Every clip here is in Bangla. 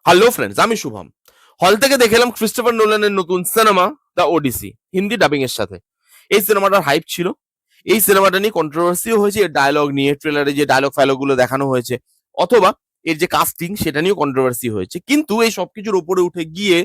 হ্যালো ফ্রেন্ডস, আমি শুভম। হল থেকে দেখলাম ক্রিস্টোফার নোলানের নতুন cinema the Odyssey, Hindi dubbing এর সাথে। এই সিনেমাটার হাইপ ছিল। এই সিনেমাটা নিয়ে কন্ট্রোভার্সিও হয়েছে, এর ডায়লগ নিয়ে, ট্রেলারে যে ডায়লগ ফায়লগ গুলো দেখানো হয়েছে, অথবা এর যে কাস্টিং সেটা নিয়েও কন্ট্রোভার্সি হয়েছে। কিন্তু এই সবকিছুর উপরে উঠে গিয়ে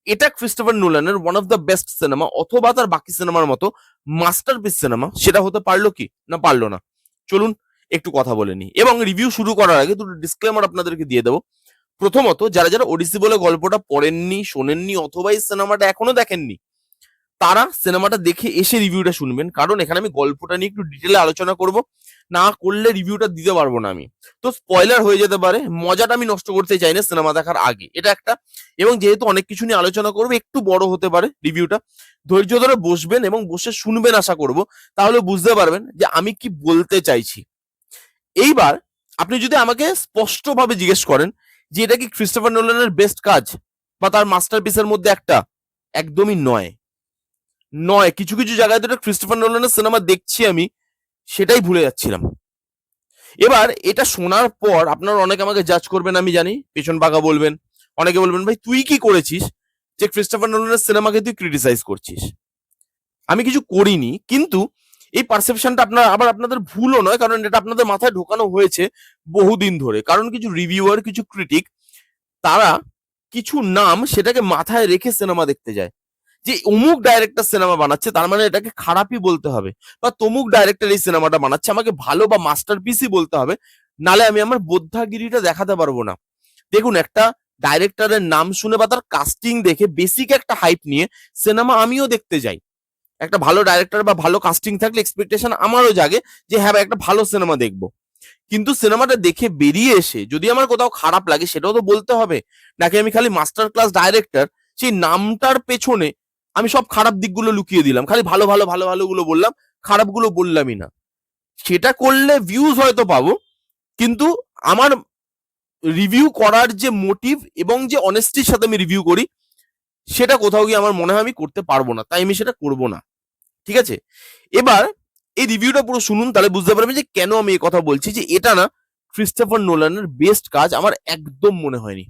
এটা ক্রিস্টোফার নোলানের one of the best cinema, অথবা তার বাকি সিনেমার মতো মাস্টারপিস সিনেমা, সেটা হতে পারলো কি না পারলো না, চলুন একটু কথা বলে নিই। এবং রিভিউ শুরু করার আগে দুটো ডিসক্লেমার আপনাদেরকে দিয়ে দেবো। প্রথমত, যারা যারা ওডিসি বলে গল্পটা পড়েননি, শোনেননি, অথবা এই সিনেমাটা এখনো দেখেননি, তারা সিনেমাটা দেখে এসে রিভিউটা শুনবেন, কারণ এখানে আমি গল্পটা নিয়ে একটু ডিটেলে আলোচনা করব। না করলে রিভিউটা দিতে পারবো না আমি। তো স্পয়লার হয়ে যেতে পারে, মজাটা আমি নষ্ট করতে চাই না সিনেমা দেখার আগে, এটা একটা। এবং যেহেতু অনেক কিছু নিয়ে আলোচনা করবো, একটু বড় হতে পারে রিভিউটা। ধৈর্য ধরে বসবেন এবং বসে শুনবেন আশা করব, তাহলে বুঝতে পারবেন যে আমি কি বলতে চাইছি। এইবার আপনি যদি আমাকে স্পষ্টভাবে জিজ্ঞেস করেন যে এটা কি ক্রিস্টোফার নোলানের বেস্ট কাজ বা তার মাস্টারপিসের মধ্যে একটা, একদমই নয়। নয়, কিছু কিছু জায়গায় তো এটা ক্রিস্টোফার নোলানের সিনেমা দেখছি আমি, সেটাই ভুলে যাচ্ছিলাম। এবার এটা শোনার পর আপনারা অনেকে আমাকে জাজ করবেন, আমি জানি, পেছন পাকা বলবেন। অনেকে বলবেন, ভাই তুই কি করেছিস যে ক্রিস্টোফার নোলানের সিনেমাকে তুই ক্রিটিসাইজ করছিস? আমি কিছু করিনি, কিন্তু এই পারসেপশনটা আপনাদের ভুলও নয়, কারণ এটা আপনাদের মাথায় ঢোকানো হয়েছে বহুদিন ধরে। কারণ কিছু রিভিউয়ার, কিছু ক্রিটিক, তারা কিছু নাম সেটাকে মাথায় রেখে সিনেমা দেখতে যায়। যে অমুক ডাইরেক্টর সিনেমা বানাচ্ছে, তার মানে এটাকে খারাপই বলতে হবে, বা তমুক ডাইরেক্টর এই সিনেমাটা বানাচ্ছে, আমাকে ভালো বা মাস্টারপিসই বলতে হবে, নালে আমি আমার বোদ্ধাগিরিটা দেখাতে পারবো না। দেখুন, একটা ডাইরেক্টরের নাম শুনে বা তার কাস্টিং দেখে বেসিক একটা হাইপ নিয়ে সিনেমা আমিও দেখতে যাই। একটা ভালো ডাইরেক্টর বা ভালো কাস্টিং থাকলে এক্সপেকটেশন আমারও জাগে যে হ্যাঁ ভাই, একটা ভালো সিনেমা দেখবো। কিন্তু সিনেমাটা দেখে বেরিয়ে এসে যদি আমার কোথাও খারাপ লাগে, সেটাও তো বলতে হবে। নাকি আমি খালি মাস্টার ক্লাস ডাইরেক্টর, সেই নামটার পেছনে আমি সব খারাপ দিকগুলো লুকিয়ে দিলাম, খালি ভালো ভালো ভালো ভালো গুলো বললাম, খারাপগুলো বললামই না। সেটা করলে ভিউজ হয়তো পাবো, কিন্তু আমার রিভিউ করার যে মোটিভ এবং যে অনেস্টির সাথে আমি রিভিউ করি, সেটা কোথাও গিয়ে আমার মনে হয় আমি করতে পারবো না, তাই আমি সেটা করবো না। ঠিক আছে? এবার এই রিভিউটা পুরো শুনুন, তাহলে বুঝতে পারবেন যে কেন আমি এই কথা বলছি, যে এটা না ক্রিস্টোফার নোলানের বেস্ট কাজ আমার একদম মনে হয়নি।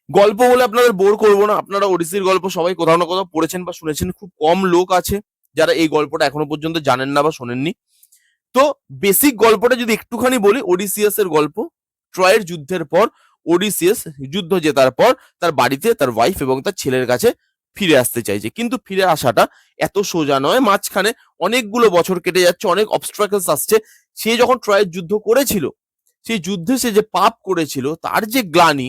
গল্প বলে আপনাদের বোর করবো না, আপনারা ওডিসির গল্প সবাই কোথাও না কোথাও পড়েছেন বা শুনেছেন। খুব কম লোক আছে যারা এই গল্পটা এখনো পর্যন্ত জানেন না বা শোনেননি। তো বেসিক গল্পটা যদি একটুখানি বলি, ওডিসিয়াসের গল্প। ট্রয়ের যুদ্ধের পর ওডিসিয়াস যুদ্ধ জেতার পর তার বাড়িতে তার ওয়াইফ এবং তার ছেলের কাছে ফিরে আসতে চাইছে, কিন্তু ফিরে আসাটা এত সোজা নয়। মাঝখানে অনেকগুলো বছর কেটে যাচ্ছে, অনেক অবস্ট্রাকলস আসছে। সে যখন ট্রয়ের যুদ্ধ করেছিল, সেই যুদ্ধে সে যে পাপ করেছিল, তার যে গ্লানি,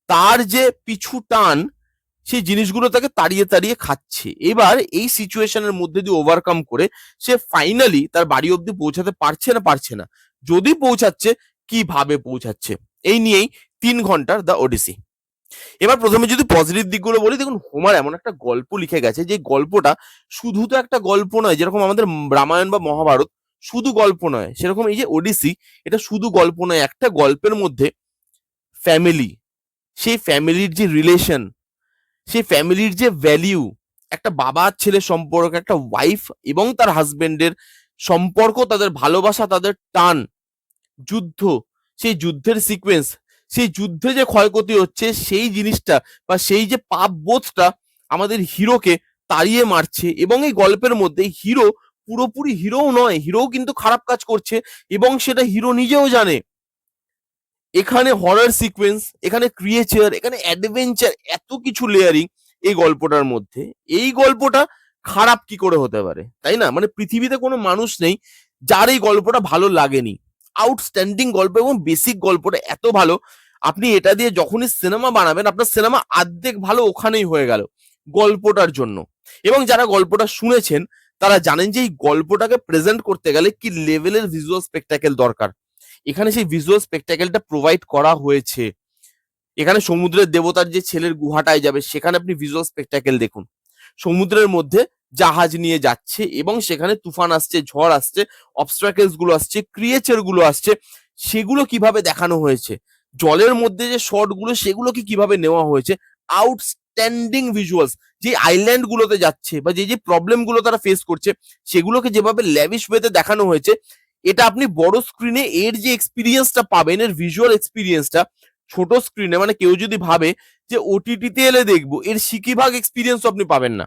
তার যে পিছু টান, সেই জিনিসগুলো তাকে তাড়িয়ে তাড়িয়ে খাচ্ছে। এবার এই সিচুয়েশনের মধ্যে দিয়ে ওভারকাম করে সে ফাইনালি তার বাড়ি অব্দি পৌঁছাতে পারছে না, পারছে না। যদি পৌঁছাচ্ছে, কিভাবে পৌঁছাচ্ছে, এই নিয়েই 3 ঘন্টার দ্য ওডিসি। এবার প্রথমে যদি পজিটিভ দিকগুলো বলি, দেখুন হোমার এমন একটা গল্প লিখে গেছে, যে গল্পটা শুধু তো একটা গল্প নয়, যেরকম আমাদের রামায়ণ বা মহাভারত শুধু গল্প নয়, সেরকম এই যে ওডিসি, এটা শুধু গল্প নয়। একটা গল্পের মধ্যে ফ্যামিলি, সেই ফ্যামিলির যে রিলেশন, সেই ফ্যামিলির যে ভ্যালিউ, একটা বাবা ছেলের সম্পর্ক, একটা ওয়াইফ এবং তার হাজবেন্ডের সম্পর্ক, তাদের ভালোবাসা, তাদের টান, যুদ্ধ, সেই যুদ্ধের সিকোয়েন্স, সেই যুদ্ধে যে ক্ষয়ক্ষতি হচ্ছে সেই জিনিসটা, বা সেই যে পাপ বোধটা আমাদের হিরোকে তাড়িয়ে মারছে। এবং এই গল্পের মধ্যে হিরো পুরোপুরি হিরোও নয়, হিরোও কিন্তু খারাপ কাজ করছে, এবং সেটা হিরো নিজেও জানে। এখানে হরর সিকোয়েন্স, এখানে ক্রিয়েচার, এখানে অ্যাডভেঞ্চার, এত কিছু লেয়ারিং এই গল্পটার মধ্যে। এই গল্পটা খারাপ কি করে হতে পারে, তাই না? মানে পৃথিবীতে কোনো মানুষ নেই যার এই গল্পটা ভালো লাগেনি। আউটস্ট্যান্ডিং গল্প, এবং বেসিক গল্পটা এত ভালো, আপনি এটা দিয়ে যখনই সিনেমা বানাবেন, আপনার সিনেমা অর্ধেক ভালো ওখানেই হয়ে গেল গল্পটার জন্য। এবং যারা গল্পটা শুনেছেন, তারা জানেন যে এই গল্পটাকে প্রেজেন্ট করতে গেলে কি লেভেলের ভিজুয়াল স্পেকটাকেল দরকার। এখানে সেই ভিজুয়াল স্পেকটাকেলটা প্রোভাইড করা হয়েছে। এখানে সমুদ্রের দেবতার যে ছেলের গুহাটায় যাবে, সেখানে আপনি ভিজুয়াল স্পেকটাকেল দেখুন। সমুদ্রের মধ্যে জাহাজ নিয়ে যাচ্ছে, এবং সেখানে তুফান আসছে, ঝড় আসছে, অবস্ট্রাকেলস গুলো আসছে, ক্রিয়েচার গুলো আসছে, সেগুলো কিভাবে দেখানো হয়েছে। জলের মধ্যে যে শট গুলো, সেগুলোকে কিভাবে নেওয়া হয়েছে। Outstanding visuals. যে আইল্যান্ড গুলোতে যাচ্ছে, বা যে যে প্রবলেম গুলো তারা ফেস করছে, সেগুলোকে যেভাবে ল্যাভিশ ওয়েতে দেখানো হয়েছে, এটা আপনি বড় স্ক্রিনে এর যে এক্সপিরিয়েন্সটা পাবেন, এর ভিজুয়াল এক্সপিরিয়েন্সটা ছোট স্ক্রিনে, মানে কেউ যদি ভাবে যে ওটিটিতে এলে দেখবো, এর সিকিভাগ এক্সপিরিয়েন্স আপনি পাবেন না।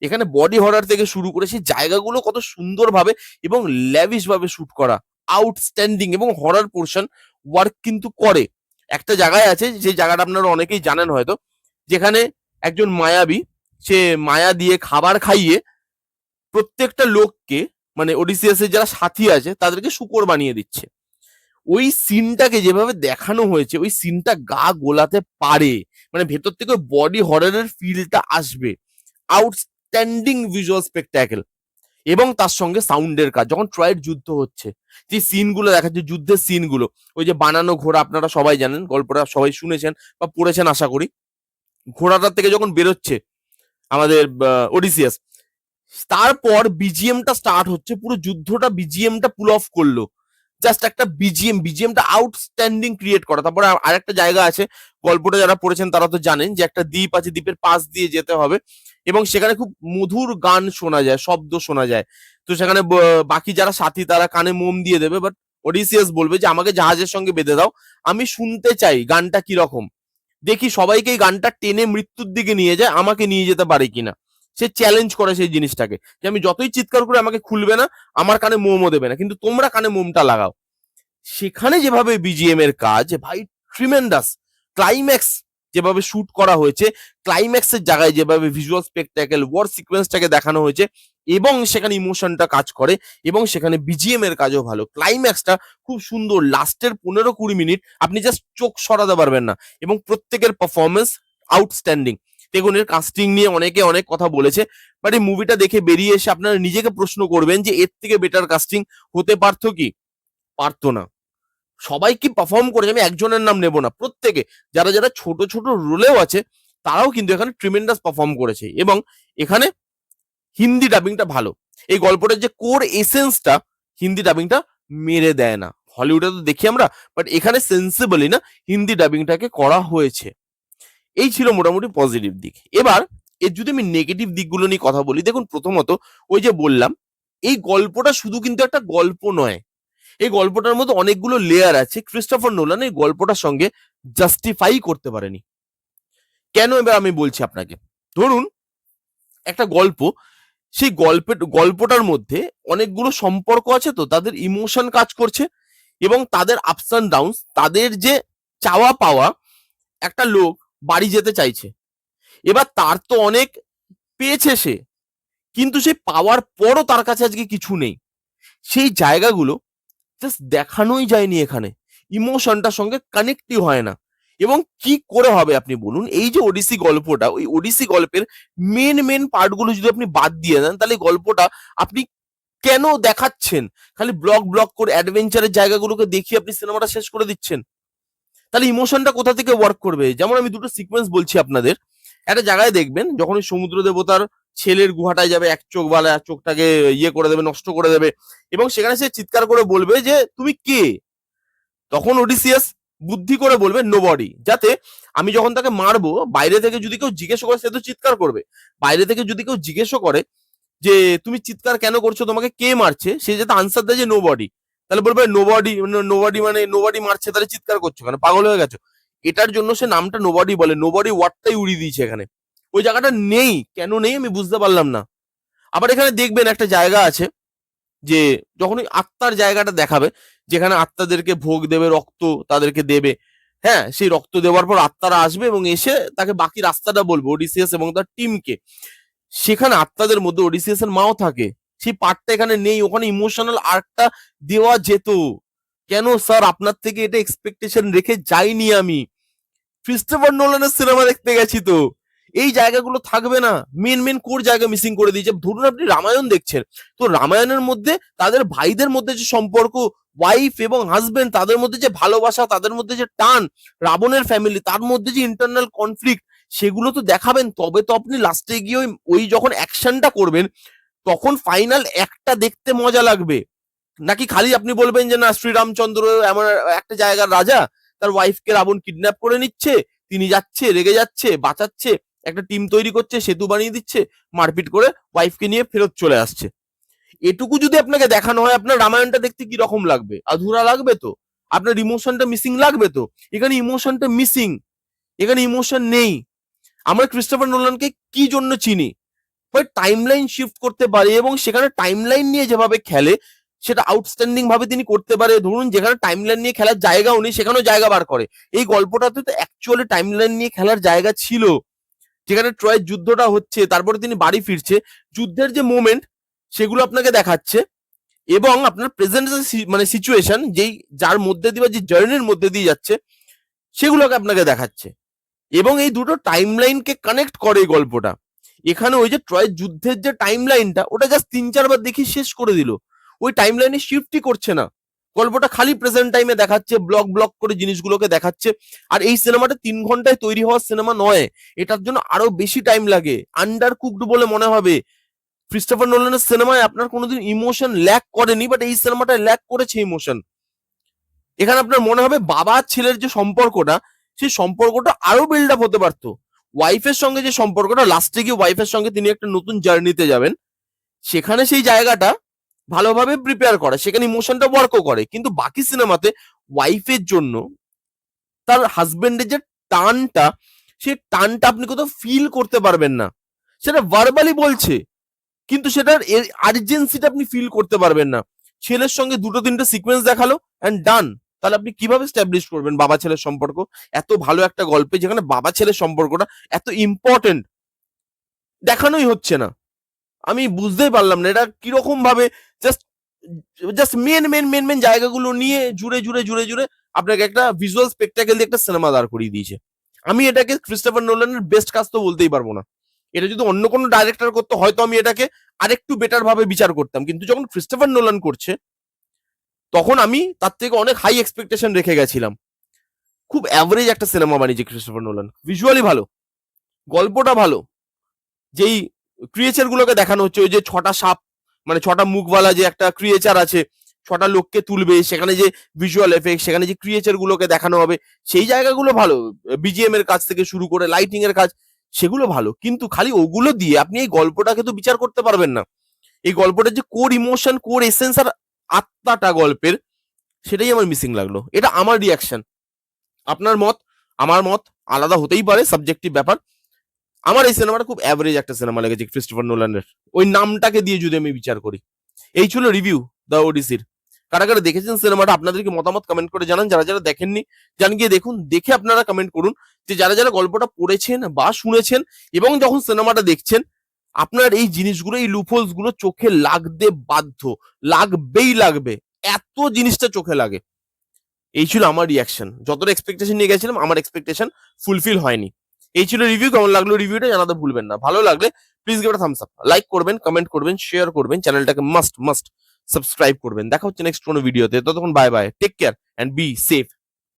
এখানে বডি হরার থেকে শুরু করে সেই জায়গাগুলো কত সুন্দরভাবে এবং ল্যাভিশ ভাবে শুট করা, আউটস্ট্যান্ডিং, এবং হরার পোর্শন ওয়ার্ক কিন্তু করে। একটা জায়গায় আছে, যে জায়গাটা আপনারা অনেকেই জানেন হয়তো, যেখানে একজন মায়াবী, সে মায়া দিয়ে খাবার খাইয়ে প্রত্যেকটা লোককে, মানে ওডিসিয়াসের যারা সাথী আছে তাদেরকে শূকর বানিয়ে দিচ্ছে। ওই সিনটাকে যেভাবে দেখানো হয়েছে, ওই সিনটা গা গোলাতে পারে, মানে ভেতর থেকে বডি হরারের ফিলটা আসবে। আউটস্ট্যান্ডিং ভিজুয়াল স্পেকট্যাকেল, এবং তার সঙ্গে সাউন্ডের কাজ। যখন ট্রয়ের যুদ্ধ হচ্ছে, যে সিনগুলো দেখাচ্ছে, যুদ্ধের সিনগুলো, ওই যে বানানো ঘোড়া, আপনারা সবাই জানেন, গল্পটা সবাই শুনেছেন বা পড়েছেন আশা করি। ঘোড়াটার থেকে যখন বেরোচ্ছে আমাদের ওডিসিয়াস, তারপর বিজিএমটা স্টার্ট হচ্ছে, পুরো যুদ্ধটা বিজিএমটা পুল অফ করলো। জাস্ট একটা বিজিএমটা আউটস্ট্যান্ডিং ক্রিয়েট করা। তারপরে আরেকটা জায়গা আছে, গল্পটা যারা পড়েছেন তারা তো জানেন, যে একটা দ্বীপ আছে, দ্বীপের পাশ দিয়ে যেতে হবে, এবং সেখানে খুব মধুর গান শোনা যায়, শব্দ শোনা যায়। তো সেখানে বাকি যারা সাথী তারা কানে মোম দিয়ে দেবে, বাট ওডিসিয়াস বলবে যে আমাকে জাহাজের সঙ্গে বেঁধে দাও, আমি শুনতে চাই গানটা কিরকম, দেখি সবাইকে এই গানটা টেনে মৃত্যুর দিকে নিয়ে যায়, আমাকে নিয়ে যেতে পারে কিনা। সে চ্যালেঞ্জ করে সেই জিনিসটাকে, যে আমি যতই চিৎকার করে আমাকে খুলবে না, আমার কানে মোমও দেবে না, কিন্তু তোমরা কানে মোমটা লাগাও। সেখানে যেভাবে বিজিএম এর কাজ, ভাই ট্রিমেন্ডাস। ক্লাইম্যাক্স যেভাবে শুট করা হয়েছে, ক্লাইম্যাক্সের জায়গায় যেভাবে ভিজুয়াল স্পেকট্যাকেল ওয়ার সিকোয়েন্সটাকে দেখানো হয়েছে, এবং সেখানে ইমোশনটা কাজ করে, এবং সেখানে বিজিএম এর কাজও ভালো। ক্লাইম্যাক্সটা খুব সুন্দর, লাস্টের 15-20 মিনিট আপনি জাস্ট চোখ সরাতে পারবেন না, এবং প্রত্যেকের পারফরমেন্স আউটস্ট্যান্ডিং। দেখুন, এর কাস্টিং নিয়ে অনেকে অনেক কথা বলেছে, বাট এই মুভিটা দেখে বেরিয়ে এসে আপনারা নিজেকে প্রশ্ন করবেন যে এর থেকে বেটার কাস্টিং হতে পারতো কি? পারতো না। সবাই কি পারফর্ম করেছে, আমি একজনের নাম নেব না, প্রত্যেকে যারা যারা ছোট ছোট রোলেও আছে, তারাও কিন্তু এখানে ট্রিমেন্ডাস পারফর্ম করেছে। এবং এখানে হিন্দি ডাবিংটা ভালো। এই গল্পটার যে কোর এসেন্সটা, হিন্দি ডাবিংটা মেরে দেয় না। হলিউডে তো দেখি আমরা, বাট এখানে সেন্সিবলি না হিন্দি ডাবিংটাকে করা হয়েছে। এই ছিল মোটামুটি পজিটিভ দিক। এবার এর যদি আমি নেগেটিভ দিকগুলো নিয়ে কথা বলি, দেখুন প্রথমত ওই যে বললাম, এই গল্পটা শুধু কিন্তু একটা গল্প নয়, এই গল্পটার মধ্যে অনেকগুলো লেয়ার আছে। ক্রিস্টোফার নোলান এই গল্পটার সঙ্গে জাস্টিফাই করতে পারেনি। কেন, এবার আমি বলছি আপনাকে। ধরুন একটা গল্প, সেই গল্পটার মধ্যে অনেকগুলো সম্পর্ক আছে, তো তাদের ইমোশন কাজ করছে, এবং তাদের আপস অ্যান্ড ডাউন, তাদের যে চাওয়া পাওয়া। একটা লোক বাড়ি যেতে চাইছে, এবার তার তো অনেক পেয়েছে সে, কিন্তু সে পাওয়ার পরও তার কাছে আজকে কিছু নেই। সেই জায়গাগুলো জাস্ট দেখানোই যায়নি এখানে, ইমোশনটার সঙ্গে কানেক্টই হয় না। এবং কি করে হবে আপনি বলুন? এই যে ওডিসি গল্পটা, ওই ওডিসি গল্পের মেন পার্টগুলো যদি আপনি বাদ দিয়ে দেন, তাহলে গল্পটা আপনি কেন দেখাচ্ছেন? খালি ব্লক করে অ্যাডভেঞ্চারের জায়গাগুলোকে দেখিয়ে আপনি সিনেমাটা শেষ করে দিচ্ছেন। তাহলে ইমোশনটা কোথা থেকে ওয়ার্ক করবে? যেমন আমি দুটো সিকোয়েন্স বলছি আপনাদের। একটা জায়গায় দেখবেন, যখন ওই সমুদ্র দেবতার ছেলের গুহাটায় যাবে, এক চোখ বালা চোখটাকে ইয়ে করে দেবে, নষ্ট করে দেবে, এবং সেখানে সে চিৎকার করে বলবে যে তুমি কে? তখন ওডিসিয়াস বুদ্ধি করে বলবে নোবডি, যাতে আমি যখন তাকে মারবো, বাইরে থেকে যদি কেউ জিজ্ঞেস করে, সে তো চিৎকার করবে, বাইরে থেকে যদি কেউ জিজ্ঞেস করে যে তুমি চিৎকার কেন করছো, তোমাকে কে মারছে, সে যাতে আনসার দেয় যে নোবডি। তাহলে বলবে নোবডি মানে নোবডি মারছে, তাহলে চিৎকার করছো কেন, পাগল হয়ে গেছো? এটার জন্য সে নামটা নোবডি বলে, নোবডি ওয়ার্ডটাই উড়িয়ে দিয়েছে এখানে। ওই জায়গাটা নেই, কেন নেই আমি বুঝতে পারলাম না। আবার এখানে দেখবেন একটা জায়গা আছে, যে যখন ওই আত্মার জায়গাটা দেখাবে, যেখানে আত্মাদেরকে ভোগ দেবে, রক্ত তাদেরকে দেবে, হ্যাঁ, সেই রক্ত দেওয়ার পর আত্মারা আসবে এবং এসে তাকে বাকি রাস্তাটা বলবে, ওডিসিয়াস এবং তার টিমকে। সেখানে আত্মাদের মধ্যে ওডিসিয়াস এর মাও থাকে, সেই পার্টটা এখানে নেই। ওখানে ইমোশনাল আর্কটা দেওয়া যেত। কেন স্যার, আপনার থেকে এটা এক্সপেকটেশন রেখে যাইনি আমি, ক্রিস্টোফার নোলানের সিনেমা দেখতে গেছি তো। এই জায়গাগুলো থাকবে না, মেন কোর জায়গা মিসিং করে দিয়েছে। ধরুন আপনি রামায়ণ দেখছেন, তো রামায়ণের মধ্যে তাদের ভাইদের মধ্যে যে সম্পর্ক, ওয়াইফ এবং হাজবেন্ড, তাদের মধ্যে যে ভালোবাসা, তাদের মধ্যে যে টান, রাবণের ফ্যামিলি, তার মধ্যে যে ইন্টারনাল কনফ্লিক্ট, সেগুলো তো দেখাবেন। তবে তো আপনি লাস্টে গিয়ে ওই যখন অ্যাকশনটা করবেন, তখন ফাইনাল একটা দেখতে মজা লাগবে। নাকি খালি আপনি বলবেন যে না, শ্রীরামচন্দ্র এমন একটা জায়গার রাজা, তার ওয়াইফকে রাবণ কিডন্যাপ করে নিচ্ছে, তিনি যাচ্ছে, রেগে যাচ্ছে, বাঁচাচ্ছে, একটা টিম তৈরি করছে, সেতু বানিয়ে দিচ্ছে, মারপিট করে ওয়াইফকে নিয়ে ফেরত চলে আসছে। এটুকু যদি আপনাকে দেখানো হয়, আপনার রামায়ণটা দেখতে কি রকম লাগবে? আধুরা লাগবে তো। আপনার ইমোশনটা মিসিং লাগবে তো। এখানে ইমোশনটা মিসিং, এখানে ইমোশন নেই। আমরা ক্রিস্টোফার নোলানকে কি জন্য চিনি? হয় টাইমলাইন শিফট করতে পারে এবং সেখানে টাইমলাইন নিয়ে যেভাবে খেলে সেটা আউটস্ট্যান্ডিং ভাবে তিনি করতে পারে। ধরুন যেখানে টাইমলাইন নিয়ে খেলার জায়গাও নেই সেখানেও জায়গা বার করে। এই গল্পটাতে তো অ্যাকচুয়ালি টাইমলাইন নিয়ে খেলার জায়গা ছিল, যেখানে ট্রয়ের যুদ্ধটা হচ্ছে, তারপরে তিনি বাড়ি ফিরছে, যুদ্ধের যে মোমেন্ট সেগুলো আপনাকে দেখাচ্ছে এবং আপনার প্রেজেন্ট মানে সিচুয়েশন যেই যার মধ্যে দিয়ে বা যে জার্নির মধ্যে দিয়ে যাচ্ছে সেগুলোকে আপনাকে দেখাচ্ছে এবং এই দুটো টাইমলাইনকে কানেক্ট করে এই গল্পটা। এখানে ওই যে ট্রয়ের যুদ্ধের যে টাইমলাইনটা ওটা জাস্ট 3-4 বার দেখি শেষ করে দিল, ওই টাইমলাইনে শিফটই করছে না, গল্পটা খালি প্রেজেন্ট টাইমে দেখাচ্ছে, ব্লক ব্লক করে জিনিসগুলোকে দেখাচ্ছে। আর এই সিনেমাটা 3 ঘন্টায় তৈরি হওয়ার সিনেমা নয়, এটার জন্য আরো বেশি টাইম লাগে, আন্ডার কুকড বলে মনে হবে। ক্রিস্টোফার নোলানের সিনেমায় আপনার কোনোদিন ইমোশন ল্যাক করেনি, বাট এই সিনেমাটায় ল্যাক করেছে ইমোশন। এখানে আপনার মনে হবে বাবা ছেলের যে সম্পর্কটা, সেই সম্পর্কটা আরো বিল্ড আপ হতে পারতো। ওয়াইফের সঙ্গে যে সম্পর্কটা, লাস্টে গিয়ে ওয়াইফের সঙ্গে তিনি একটা নতুন জার্নিতে যাবেন, সেখানে সেই জায়গাটা ভালোভাবে প্রিপেয়ার করে, সেখানে ইমোশনটা ওয়ার্কও করে। কিন্তু বাকি সিনেমাতে ওয়াইফের জন্য তার হাজবেন্ডের যে টানটা, সেই টানটা আপনি কোথাও ফিল করতে পারবেন না। সেটা ভার্বালি বলছে কিন্তু সেটার আর্জেন্সিটা আপনি ফিল করতে পারবেন না। ছেলের সঙ্গে 2-3টে সিকোয়েন্স দেখালো অ্যান্ড ডান। তাহলে আপনি কিভাবে স্ট্যাবলিশ করবেন বাবা ছেলের সম্পর্ক এত ভালো একটা গল্পে, যেখানে বাবা ছেলের সম্পর্কটা এত ইম্পর্টেন্ট দেখানোই হচ্ছে না? আমি বুঝতেই পারলাম না এটা কিরকম ভাবে just just main main main main জায়গাগুলো নিয়ে জুড়ে জুড়ে জুড়ে জুড়ে আপনাকে একটা ভিজুয়াল স্পেকটাকেল দিয়ে একটা সিনেমা দাঁড় করিয়ে দিয়েছে। আমি এটাকে ক্রিস্টোফার নোলানের বেস্ট কাজ তো বলতেই পারবো না। এটা যদি অন্য কোনো ডাইরেক্টর করতো হয়তো আমি এটাকে আরেকটু বেটার ভাবে বিচার করতাম, কিন্তু যখন ক্রিস্টোফার নোলান করছে তখন আমি তার থেকে অনেক হাই এক্সপেকটেশন রেখে গেছিলাম। খুব অ্যাভারেজ একটা সিনেমা বানিয়েছে ক্রিস্টোফার নোলান, ভিজুয়ালি ভালো, গল্পটা ভালো, যেই ক্রিয়েচার গুলোকে দেখানো হচ্ছে, ওই যে 6টা সাপ মানে 6টা মুখওয়ালা যে একটা ক্রিয়েচার আছে, 6টা লোককে তুলবে, সেখানে যে ভিজুয়াল এফেক্ট, সেখানে যে ক্রিয়েচার গুলোকে দেখানো হবে, সেই জায়গাগুলো ভালো। বিজিএম এর কাজ থেকে শুরু করে লাইটিং এর কাজ, সেগুলো ভালো। কিন্তু খালি ওগুলো দিয়ে আপনি এই গল্পটাকে তো বিচার করতে পারবেন না। এই গল্পটার যে কোর ইমোশন, কোর এসেন্স আর আত্মাটা গল্পের, সেটাই আমার মিসিং লাগলো। এটা আমার রিয়াকশন। আপনার মত আমার মত আলাদা হতেই পারে, সাবজেক্টিভ ব্যাপার। আমার এই সিনেমাটা খুব অ্যাভারেজ একটা সিনেমা লেগেছে ক্রিস্টোফার নোলানের, ওই নামটাকে দিয়ে যদি আমি বিচার করি। এই ছিল রিভিউ দ্য ওডিসির। কারা কারা দেখেছেন সিনেমাটা আপনাদেরকে মতামত কমেন্ট করে জানান। যারা যারা দেখেননি জান গিয়ে দেখুন, দেখে আপনারা কমেন্ট করুন যে যারা যারা গল্পটা পড়েছেন বা শুনেছেন এবং যখন সিনেমাটা দেখছেন আপনার এই জিনিসগুলো, এই লুপহোলস গুলো চোখে লাগতে বাধ্য, লাগবেই লাগবে, এত জিনিসটা চোখে লাগে। এই ছিল আমার রিয়াকশন। যতটা এক্সপেকটেশন নিয়ে গেছিলাম আমার এক্সপেকটেশন ফুলফিল হয়নি। এই ছিল রিভিউ। কেমন লাগলো রিভিউটা জানাতে ভুলবেন না। ভালো লাগলে please give it a Thums up, like করবেন, কমেন্ট করবেন, শেয়ার করবেন, চ্যানেলটাকে মাস্ট মাস্ট সাবস্ক্রাইব করবেন। দেখা হচ্ছে নেক্সট কোনো ভিডিওতে। ততক্ষণ bye bye, take care and be safe.